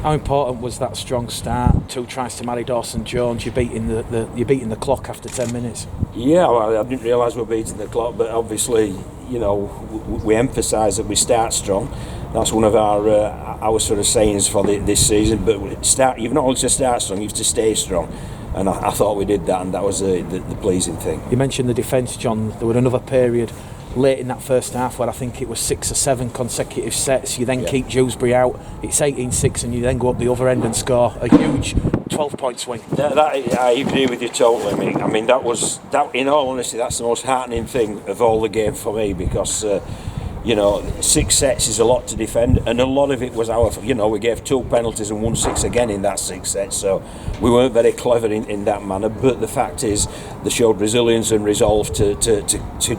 How important was that strong start? 2 tries to Matty Dawson-Jones. You're beating the clock after 10 minutes. Yeah, well, I didn't realise we were beating the clock, but obviously, we emphasise that we start strong. That's one of our sort of sayings for this season. But you've not only to start strong, you've to stay strong. And I thought we did that, and that was the pleasing thing. You mentioned the defence, John. There was another period late in that first half where I think it was 6 or 7 consecutive sets. You then keep Dewsbury out. It's 18-6, and you then go up the other end and score a huge 12-point swing. I agree with you totally, mate. I mean, that. In all honesty, that's the most heartening thing of all the game for me, because 6 sets is a lot to defend, and a lot of it was we gave 2 penalties and won 6 again in that 6 sets, so we weren't very clever in that manner. But the fact is, they showed resilience and resolve to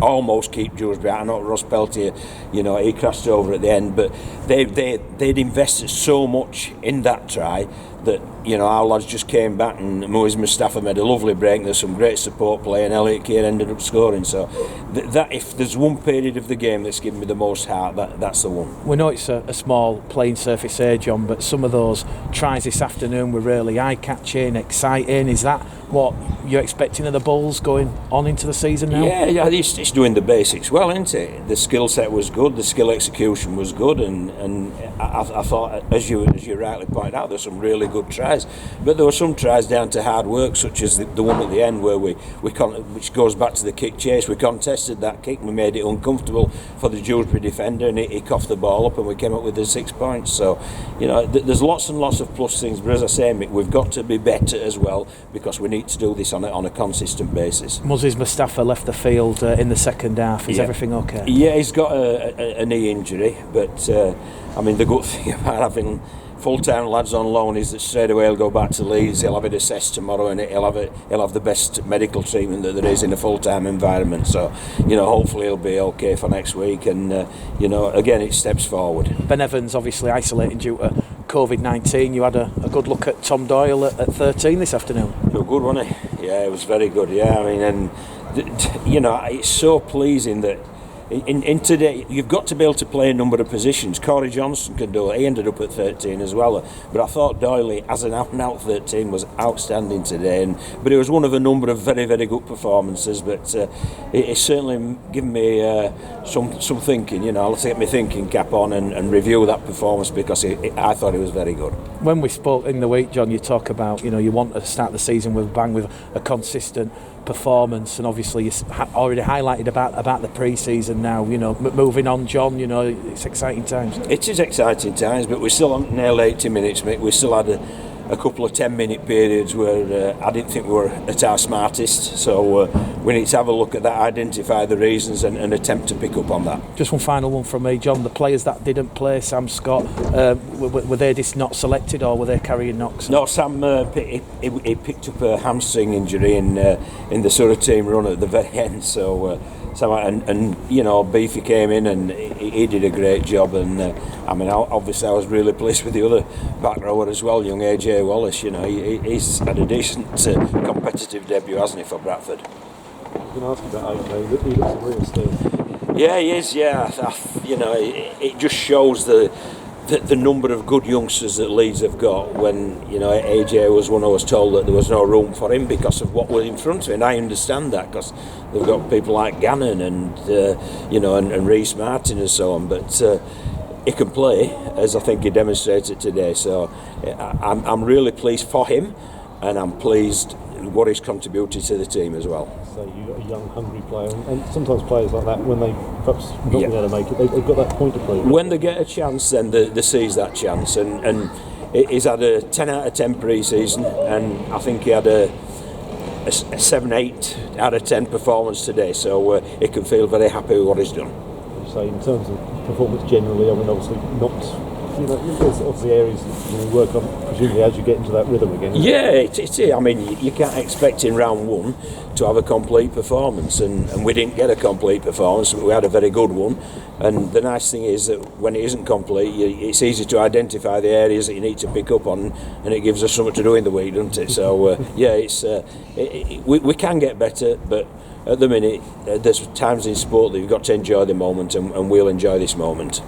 almost keep Dewsbury out. I know Ross Peltier, he crashed over at the end, but they'd invested so much in that try that our lads just came back, and Moise Mustafa made a lovely break. There's some great support play, and Elliot Kear ended up scoring. So that if there's one period of the game that's given me the most heart, that's the one. We know it's a small playing surface here, John, but some of those tries this afternoon were really eye-catching, exciting. Is that what you're expecting of the Bulls going on into the season now? Yeah, it's doing the basics well, isn't it? The skill set was good, the skill execution was good, and I thought, as you rightly pointed out, there's some really good tries. But there were some tries down to hard work, such as the one at the end where which goes back to the kick chase. We contested that kick, we made it uncomfortable for the Dewsbury defender, and he coughed the ball up, and we came up with the 6 points. So, there's lots and lots of plus things. But as I say, Mick, we've got to be better as well, because we need to do this on a consistent basis. Moise Mustafa left the field in the second half. Is everything okay? Yeah, he's got a knee injury, but the good thing about having full-time lads on loan is that straight away he'll go back to Leeds. He'll have it assessed tomorrow, and he'll have the best medical treatment that there is in a full-time environment. So, hopefully he'll be okay for next week. And again, it steps forward. Ben Evans obviously isolating due to COVID-19. You had a good look at Tom Doyle at 13 this afternoon. Good, wasn't he? Yeah, it was very good. Yeah, it's so pleasing that. In today, you've got to be able to play a number of positions. Corey Johnson can do it. He ended up at 13 as well. But I thought Doyle, as an out-and-out 13, was outstanding today. But it was one of a number of very, very good performances. But it's certainly given me some thinking. I'll take my thinking cap on and review that performance, because I thought it was very good. When we spoke in the week, John, you talk about you want to start the season with a bang, with a consistent performance, and obviously you already highlighted about the pre-season now. Moving on, John. It's exciting times. It is exciting times, but we still haven't nailed 80 minutes, Mick. We still had a couple of 10-minute periods where I didn't think we were at our smartest. So we need to have a look at that, identify the reasons, and attempt to pick up on that. Just one final one from me, John. The players that didn't play, Sam Scott, were they just not selected, or were they carrying knocks? No, Sam he picked up a hamstring injury in the sort of team run at the very end. So Beefy came in, and he did a great job. And obviously I was really pleased with the other back rower as well, young AJ Wallace. He's had a decent competitive debut, hasn't he, for Bradford? I was going to ask you about AJ. He looks a real steal. Yeah, he is. Yeah, it just shows the number of good youngsters that Leeds have got. When AJ was one, I was told that there was no room for him because of what was in front of him. And I understand that, because they've got people like Gannon and Reece Martin and so on. But he can play, as I think he demonstrated today. So I'm really pleased for him, and I'm pleased what he's contributed to the team as well. So you've got a young, hungry player, and sometimes players like that, when they perhaps not been able to make it, they've got that point to prove. When they get a chance, then they seize that chance, and he's had a 10 out of 10 pre-season, and I think he had a 7-8 out of 10 performance today, so he can feel very happy with what he's done. So in terms of performance generally, obviously not. There's obviously areas that you work on, presumably, as you get into that rhythm again. Yeah, it's you can't expect in round one to have a complete performance, and we didn't get a complete performance, but we had a very good one. And the nice thing is that when it isn't complete, it's easy to identify the areas that you need to pick up on, and it gives us something to do in the week, doesn't it? So we can get better, but at the minute, there's times in sport that you've got to enjoy the moment, and we'll enjoy this moment.